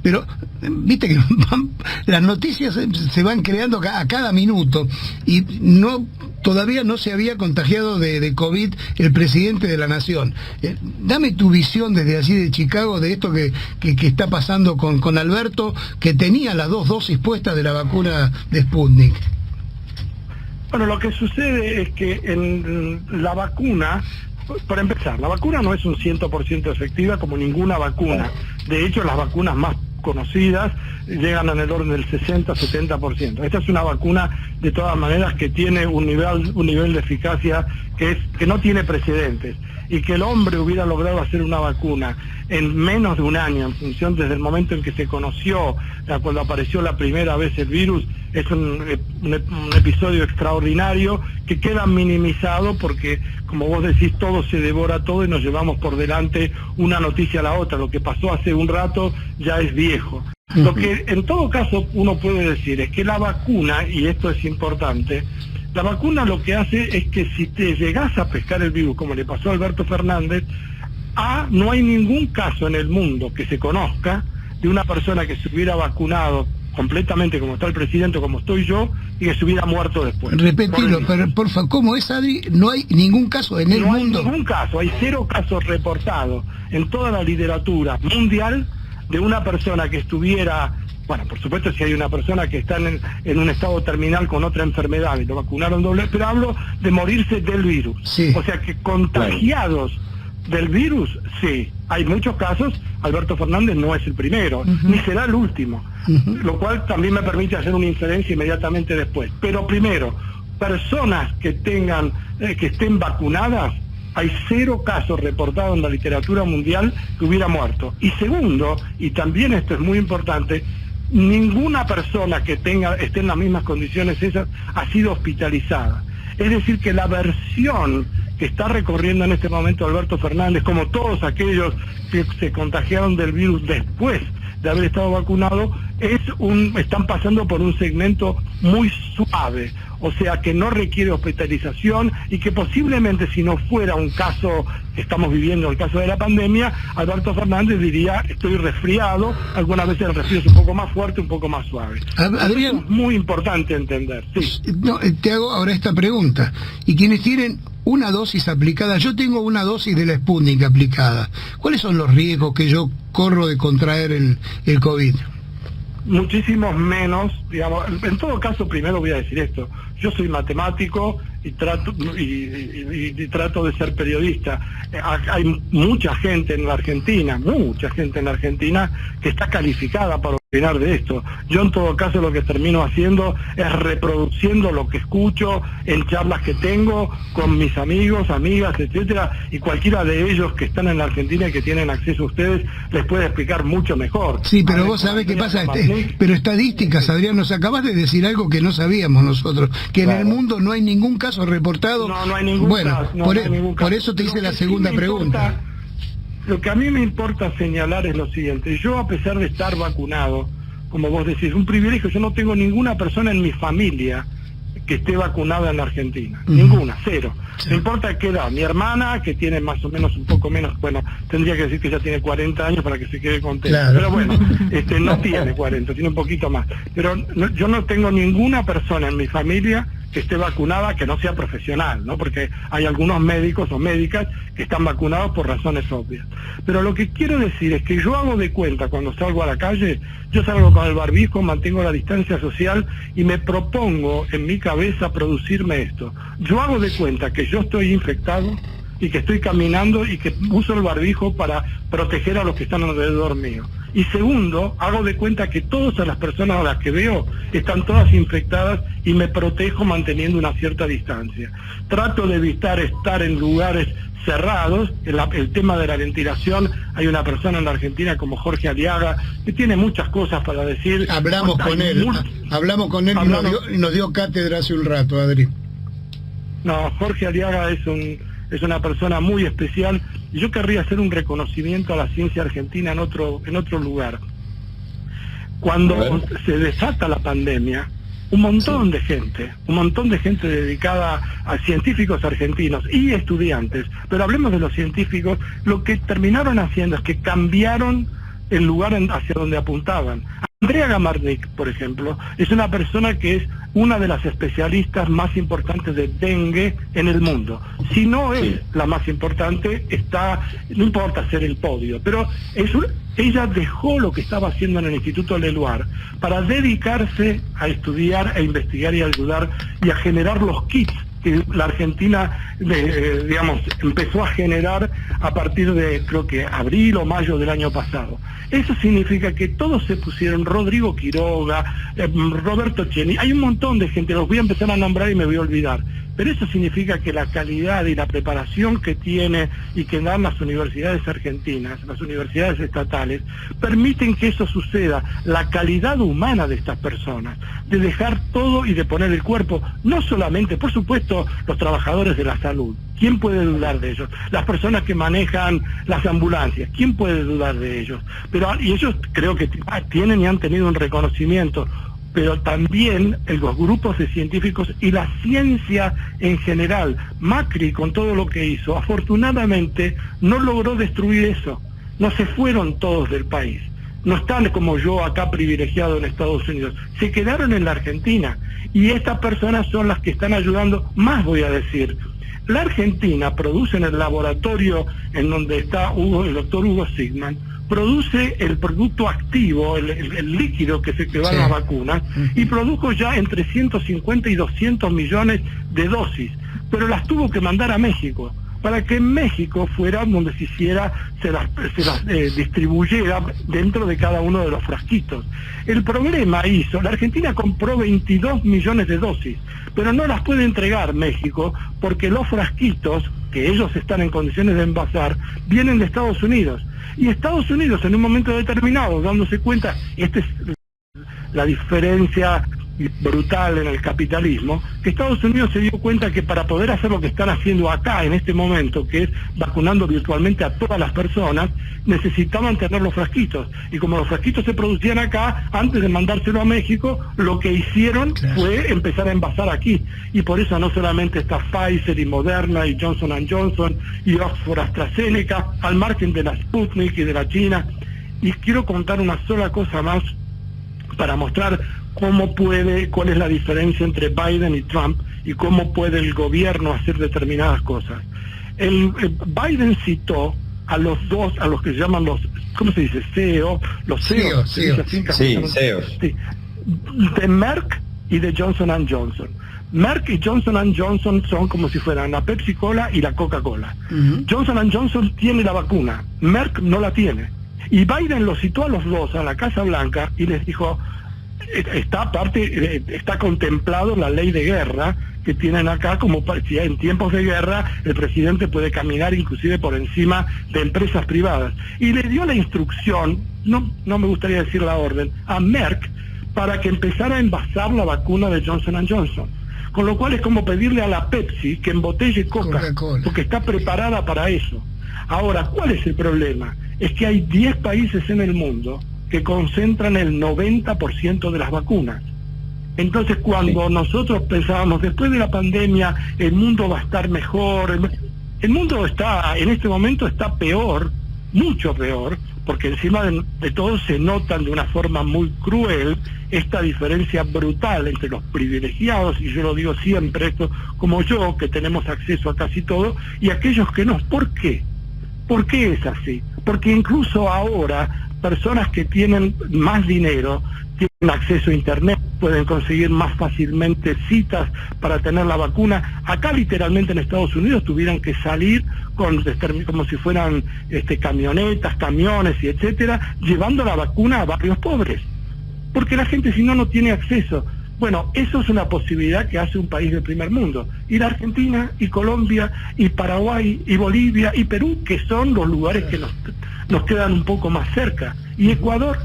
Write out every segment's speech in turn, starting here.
Pero viste que las noticias se van creando a cada minuto y todavía no se había contagiado de COVID el presidente de la nación. Dame tu visión desde allí de Chicago de esto que está pasando con Alberto, que tenía las 2 dosis puestas de la vacuna de Sputnik. Bueno, lo que sucede es que en la vacuna, para empezar, la vacuna no es un 100% efectiva como ninguna vacuna. De hecho, las vacunas más conocidas llegan en el orden del 60-70%. Esta es una vacuna, de todas maneras, que tiene un nivel de eficacia que no tiene precedentes. Y que el hombre hubiera logrado hacer una vacuna en menos de un año, en función desde el momento en que se conoció, cuando apareció la primera vez el virus, es un episodio extraordinario que queda minimizado porque, como vos decís, todo se devora todo y nos llevamos por delante una noticia a la otra. Lo que pasó hace un rato ya es viejo. Lo que en todo caso uno puede decir es que la vacuna, y esto es importante, la vacuna lo que hace es que si te llegás a pescar el virus, como le pasó a Alberto Fernández, no hay ningún caso en el mundo que se conozca de una persona que se hubiera vacunado completamente como está el presidente, como estoy yo, y que se hubiera muerto después. Repetilo, pero por favor, ¿cómo es, Adri? No hay ningún caso en el mundo. No hay ningún caso, hay 0 casos reportados en toda la literatura mundial de una persona que estuviera... Bueno, por supuesto, si hay una persona que está en un estado terminal con otra enfermedad y lo vacunaron doble, pero hablo de morirse del virus. Sí. O sea que contagiados del virus, sí. Hay muchos casos, Alberto Fernández no es el primero, ni será el último, lo cual también me permite hacer una inferencia inmediatamente después. Pero primero, personas que estén vacunadas, hay 0 casos reportados en la literatura mundial que hubiera muerto. Y segundo, y también esto es muy importante, ninguna persona que esté en las mismas condiciones esas ha sido hospitalizada. Es decir, que la versión que está recorriendo en este momento Alberto Fernández, como todos aquellos que se contagiaron del virus después de haber estado vacunado, están pasando por un segmento muy suave, o sea que no requiere hospitalización y que posiblemente si no fuera un caso que estamos viviendo, el caso de la pandemia, Alberto Fernández diría estoy resfriado, algunas veces el resfrío es un poco más fuerte, un poco más suave. Adrián, es muy importante entender. Sí. No, te hago ahora esta pregunta, y quienes tienen una dosis aplicada, yo tengo una dosis de la Sputnik aplicada, ¿cuáles son los riesgos que yo corro de contraer el COVID? Muchísimos menos, digamos. En todo caso, primero voy a decir esto, yo soy matemático y trato de ser periodista. Hay mucha gente en la Argentina, que está calificada para opinar de esto. Yo en todo caso lo que termino haciendo es reproduciendo lo que escucho en charlas que tengo con mis amigos, amigas, etcétera, y cualquiera de ellos que están en la Argentina y que tienen acceso a ustedes les puede explicar mucho mejor. Sí, pero vos sabés qué pasa, pero estadísticas, Adrián, nos acabas de decir algo que no sabíamos nosotros, que claro, en el mundo no hay ningún caso reportado. No hay ningún caso. No hay ningún caso. Por eso te hice la segunda pregunta. Lo que a mí me importa señalar es lo siguiente, yo a pesar de estar vacunado, como vos decís, un privilegio, yo no tengo ninguna persona en mi familia que esté vacunada en la Argentina, ninguna, 0. Sí. No importa qué edad, mi hermana, que tiene más o menos un poco menos, bueno, tendría que decir que ya tiene 40 años para que se quede contenta, claro, pero bueno, no tiene 40, tiene un poquito más, pero yo no tengo ninguna persona en mi familia que esté vacunada que no sea profesional, ¿no? Porque hay algunos médicos o médicas que están vacunados por razones obvias. Pero lo que quiero decir es que yo hago de cuenta cuando salgo a la calle, yo salgo con el barbijo, mantengo la distancia social y me propongo en mi cabeza producirme esto. Yo hago de cuenta que yo estoy infectado y que estoy caminando y que uso el barbijo para proteger a los que están alrededor mío. Y segundo, hago de cuenta que todas las personas a las que veo están todas infectadas y me protejo manteniendo una cierta distancia. Trato de evitar estar en lugares cerrados. El tema de la ventilación, hay una persona en la Argentina como Jorge Aliaga que tiene muchas cosas para decir. Hablamos con él y nos dio cátedra hace un rato, Adri. No, Jorge Aliaga es una persona muy especial y yo querría hacer un reconocimiento a la ciencia argentina en otro lugar. Cuando se desata la pandemia, un montón de gente dedicada a científicos argentinos y estudiantes, pero hablemos de los científicos, lo que terminaron haciendo es que cambiaron el lugar hacia donde apuntaban. Andrea Gamarnik, por ejemplo, es una persona que es una de las especialistas más importantes de dengue en el mundo. Si no es la más importante, no importa ser el podio, pero ella dejó lo que estaba haciendo en el Instituto Leluar para dedicarse a estudiar, a investigar y a ayudar y a generar los kits que la Argentina, empezó a generar a partir de, creo que abril o mayo del año pasado. Eso significa que todos se pusieron, Rodrigo Quiroga, Roberto Cheni, hay un montón de gente, los voy a empezar a nombrar y me voy a olvidar, pero eso significa que la calidad y la preparación que tiene y que dan las universidades argentinas, las universidades estatales, permiten que eso suceda. La calidad humana de estas personas, de dejar todo y de poner el cuerpo, no solamente, por supuesto, los trabajadores de la salud, ¿quién puede dudar de ellos? Las personas que manejan las ambulancias, ¿quién puede dudar de ellos? Y ellos creo que tienen y han tenido un reconocimiento, pero también los grupos de científicos y la ciencia en general. Macri, con todo lo que hizo, afortunadamente no logró destruir eso. No se fueron todos del país. No están como yo acá privilegiado en Estados Unidos. Se quedaron en la Argentina. Y estas personas son las que están ayudando. Más voy a decir. La Argentina produce en el laboratorio en donde está el doctor Hugo Sigman, produce el producto activo, el líquido que va en las vacunas, y produjo ya entre 150 y 200 millones de dosis, pero las tuvo que mandar a México, para que en México fuera donde se las distribuyera dentro de cada uno de los frasquitos. El problema la Argentina compró 22 millones de dosis, pero no las puede entregar México, porque los frasquitos, que ellos están en condiciones de envasar, vienen de Estados Unidos. Y Estados Unidos, en un momento determinado, dándose cuenta, esta es la diferencia brutal en el capitalismo, que Estados Unidos se dio cuenta que para poder hacer lo que están haciendo acá en este momento, que es vacunando virtualmente a todas las personas, necesitaban tener los frasquitos. Y como los frasquitos se producían acá, antes de mandárselo a México, lo que hicieron fue empezar a envasar aquí. Y por eso no solamente está Pfizer y Moderna y Johnson & Johnson y Oxford AstraZeneca, al margen de la Sputnik y de la China. Y quiero contar una sola cosa más para mostrar cuál es la diferencia entre Biden y Trump y cómo puede el gobierno hacer determinadas cosas. Biden citó a los que se llaman ¿cómo se dice? CEO, los CEOs. CEOs. Sí, de Merck y de Johnson & Johnson. Merck y Johnson & Johnson son como si fueran la Pepsi Cola y la Coca-Cola. Johnson & Johnson tiene la vacuna, Merck no la tiene. Y Biden los citó a los dos a la Casa Blanca y les dijo, está contemplado la ley de guerra que tienen acá, como si en tiempos de guerra el presidente puede caminar inclusive por encima de empresas privadas. Y le dio la instrucción, no me gustaría decir la orden, a Merck para que empezara a envasar la vacuna de Johnson & Johnson. Con lo cual es como pedirle a la Pepsi que embotelle Coca-Cola, porque está preparada para eso. Ahora, ¿cuál es el problema? Es que hay 10 países en el mundo que concentran el 90% de las vacunas. Entonces, cuando nosotros pensábamos, después de la pandemia, el mundo va a estar mejor, el mundo en este momento está peor, mucho peor, porque encima de todo se notan de una forma muy cruel esta diferencia brutal entre los privilegiados, y yo lo digo siempre, esto como yo, que tenemos acceso a casi todo, y aquellos que no. ¿Por qué? ¿Por qué es así? Porque incluso ahora personas que tienen más dinero tienen acceso a internet, pueden conseguir más fácilmente citas para tener la vacuna. Acá literalmente en Estados Unidos tuvieran que salir como si fueran camionetas, camiones y etcétera, llevando la vacuna a barrios pobres, porque la gente si no tiene acceso. Bueno, eso es una posibilidad que hace un país del primer mundo. Y la Argentina, y Colombia, y Paraguay, y Bolivia, y Perú, que son los lugares que nos quedan un poco más cerca. Y Ecuador.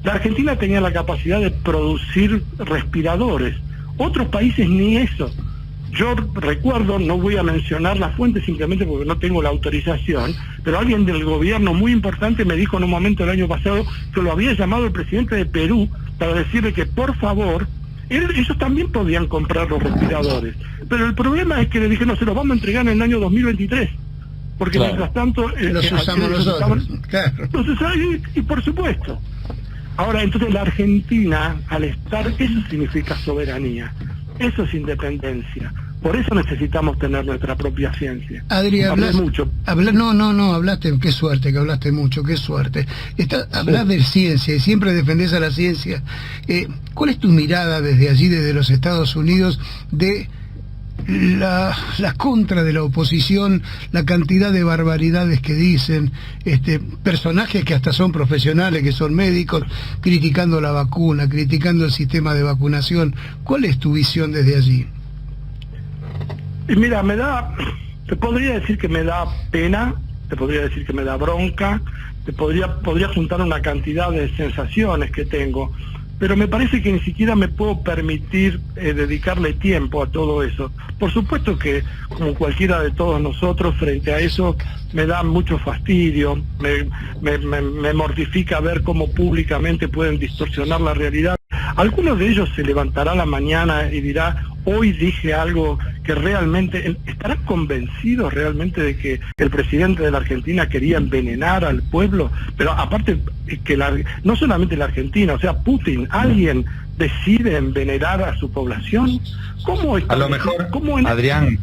La Argentina tenía la capacidad de producir respiradores. Otros países ni eso. Yo recuerdo, no voy a mencionar la fuente simplemente porque no tengo la autorización, pero alguien del gobierno muy importante me dijo en un momento el año pasado que lo había llamado el presidente de Perú para decirle que por favor, ellos también podían comprar los respiradores. Pero el problema es que le dije, no, se los vamos a entregar en el año 2023. porque mientras tanto los usamos nosotros. Claro. Y por supuesto. Ahora, entonces la Argentina, al estar, eso significa soberanía, eso es independencia. Por eso necesitamos tener nuestra propia ciencia. Adri, hablas mucho. No, hablaste, qué suerte que hablaste mucho, qué suerte. Hablas de ciencia y siempre defendés a la ciencia. ¿Cuál es tu mirada desde allí, desde los Estados Unidos, de la contra de la oposición, la cantidad de barbaridades que dicen, personajes que hasta son profesionales, que son médicos, criticando la vacuna, criticando el sistema de vacunación? ¿Cuál es tu visión desde allí? Y mira, te podría decir que me da pena, te podría decir que me da bronca, podría juntar una cantidad de sensaciones que tengo, pero me parece que ni siquiera me puedo permitir dedicarle tiempo a todo eso. Por supuesto que, como cualquiera de todos nosotros, frente a eso me da mucho fastidio, me mortifica ver cómo públicamente pueden distorsionar la realidad. Algunos de ellos se levantará a la mañana y dirá, hoy dije algo que realmente... ¿Estarán convencidos realmente de que el presidente de la Argentina quería envenenar al pueblo? Pero aparte, que no solamente la Argentina, o sea, Putin, ¿alguien decide envenenar a su población? ¿Cómo está? A lo mejor, Adrián...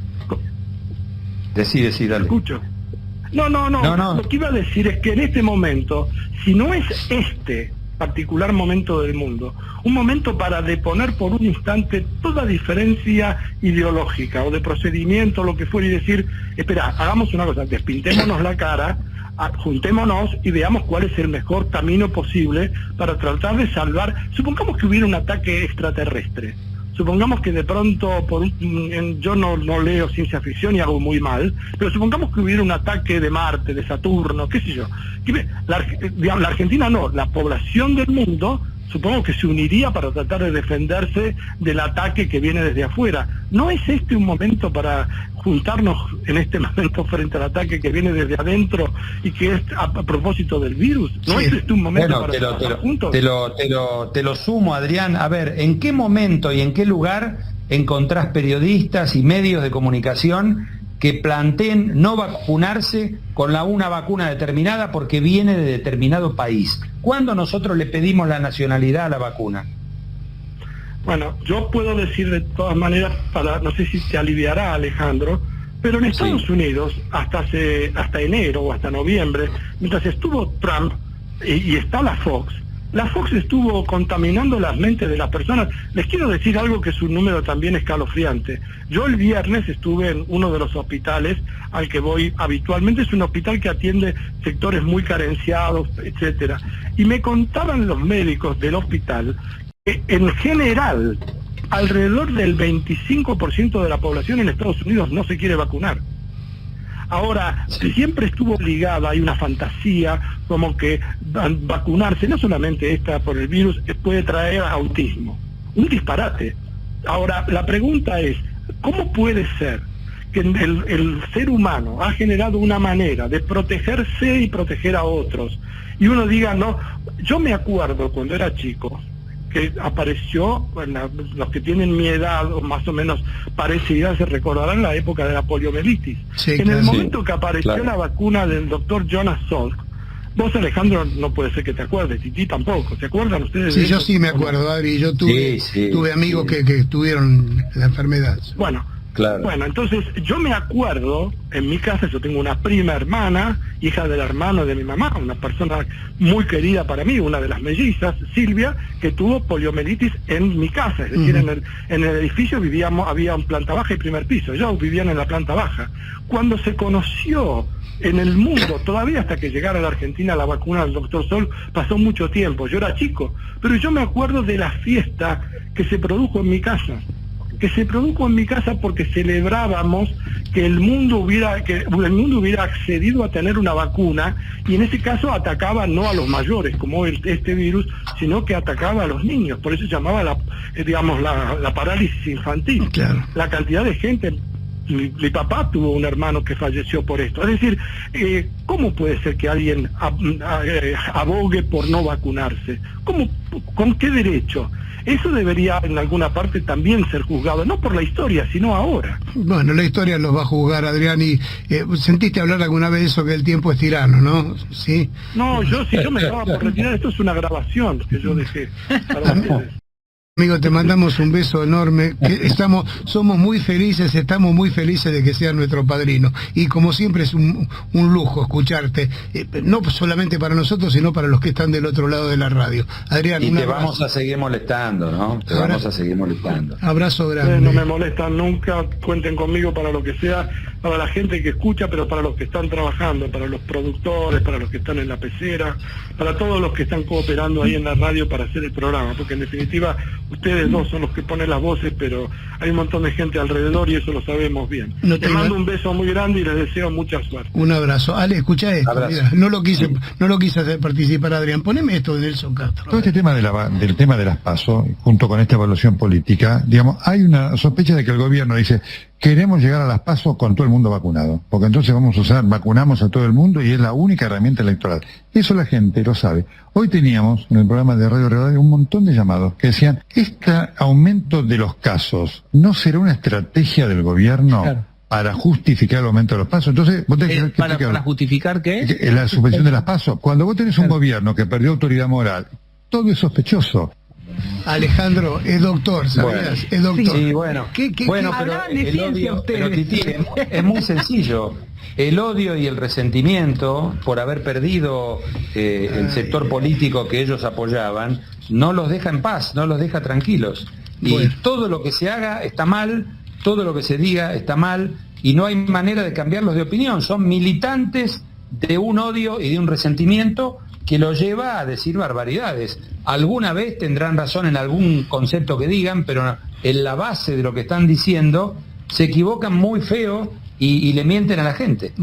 Decí, dale. Escucho. No. Lo que iba a decir es que en este momento, si no es particular momento del mundo, un momento para deponer por un instante toda diferencia ideológica o de procedimiento, lo que fuera, y decir, espera, hagamos una cosa, despintémonos la cara, juntémonos y veamos cuál es el mejor camino posible para tratar de salvar. Supongamos que hubiera un ataque extraterrestre, supongamos que de pronto, yo no leo ciencia ficción y hago muy mal, pero supongamos que hubiera un ataque de Marte, de Saturno, qué sé yo. La Argentina no, la población del mundo, supongo que se uniría para tratar de defenderse del ataque que viene desde afuera. ¿No es este un momento para juntarnos en este momento frente al ataque que viene desde adentro y que es a propósito del virus? ¿No es este un momento para trabajar juntos? Te lo sumo, Adrián. A ver, ¿en qué momento y en qué lugar encontrás periodistas y medios de comunicación que planteen no vacunarse con una vacuna determinada porque viene de determinado país? ¿Cuándo nosotros le pedimos la nacionalidad a la vacuna? Bueno, yo puedo decir de todas maneras, no sé si te aliviará, Alejandro, pero en Estados Unidos, hasta enero o hasta noviembre, mientras estuvo Trump y está la Fox estuvo contaminando las mentes de las personas. Les quiero decir algo que es un número también escalofriante. Yo el viernes estuve en uno de los hospitales al que voy habitualmente, es un hospital que atiende sectores muy carenciados, etcétera, y me contaban los médicos del hospital que en general alrededor del 25% de la población en Estados Unidos no se quiere vacunar. Ahora, siempre estuvo ligada, hay una fantasía como que vacunarse, no solamente por el virus, puede traer autismo. Un disparate. Ahora, la pregunta es, ¿cómo puede ser que el ser humano ha generado una manera de protegerse y proteger a otros? Y uno diga, no, yo me acuerdo cuando era chico, que apareció, los que tienen mi edad o más o menos parecida se recordarán la época de la poliomielitis. Sí, en el momento que apareció la vacuna del doctor Jonas Salk, vos, Alejandro, no puede ser que te acuerdes, y ti tampoco, ¿se acuerdan ustedes? Sí, yo sí me acuerdo, Adri, yo tuve amigos que tuvieron la enfermedad. Bueno, entonces yo me acuerdo, en mi casa yo tengo una prima hermana, hija del hermano de mi mamá, una persona muy querida para mí, una de las mellizas, Silvia, que tuvo poliomielitis en mi casa, es decir, en el edificio había un planta baja y primer piso, ellos vivían en la planta baja. Cuando se conoció en el mundo, todavía hasta que llegara a la Argentina la vacuna del doctor Sol, pasó mucho tiempo, yo era chico, pero yo me acuerdo de la fiesta que se produjo en mi casa, porque celebrábamos que el mundo hubiera accedido a tener una vacuna, y en ese caso atacaba no a los mayores como este virus, sino que atacaba a los niños. Por eso se llamaba la parálisis infantil. Claro. La cantidad de gente. Mi papá tuvo un hermano que falleció por esto. Es decir, ¿cómo puede ser que alguien abogue por no vacunarse? ¿Con qué derecho? Eso debería en alguna parte también ser juzgado, no por la historia, sino ahora. Bueno, la historia los va a juzgar, Adrián, y sentiste hablar alguna vez de eso, que el tiempo es tirano, ¿no? Sí. No, yo me estaba por retirar, esto es una grabación que yo dejé para ustedes. Amigo, te mandamos un beso enorme, que somos muy felices, estamos muy felices de que seas nuestro padrino, y como siempre es un lujo escucharte, no solamente para nosotros, sino para los que están del otro lado de la radio. Adrián, y te vamos a seguir molestando, ¿no? Te vamos a seguir molestando. Abrazo grande. No me molestan nunca, cuenten conmigo para lo que sea, para la gente que escucha, pero para los que están trabajando, para los productores, para los que están en la pecera, para todos los que están cooperando ahí en la radio para hacer el programa, porque en definitiva ustedes dos son los que ponen las voces, pero hay un montón de gente alrededor y eso lo sabemos bien. Les mando un beso muy grande y les deseo mucha suerte. Un abrazo. Ale, escucha esto, mira, no lo quise hacer participar, Adrián. Poneme esto de Nelson Castro. Todo este tema del tema de las PASO, junto con esta evaluación política, digamos, hay una sospecha de que el gobierno dice: queremos llegar a las PASO con todo el mundo vacunado, porque entonces vacunamos a todo el mundo y es la única herramienta electoral. Eso la gente lo sabe. Hoy teníamos en el programa de Radio Real un montón de llamados que decían: este aumento de los casos, ¿no será una estrategia del gobierno? Claro, para justificar el aumento de los PASO? Entonces, vos tenés que ¿Para justificar qué? La suspensión de las PASO. Cuando vos tenés un gobierno que perdió autoridad moral, todo es sospechoso. Alejandro es doctor, ¿sabías? Bueno, es doctor. Sí, bueno. Bueno, pero el odio, Titi, es muy sencillo. El odio y el resentimiento por haber perdido el sector político que ellos apoyaban no los deja en paz, no los deja tranquilos. Y todo lo que se haga está mal, todo lo que se diga está mal, y no hay manera de cambiarlos de opinión. Son militantes de un odio y de un resentimiento que lo lleva a decir barbaridades. Alguna vez tendrán razón en algún concepto que digan, pero en la base de lo que están diciendo se equivocan muy feo y le mienten a la gente.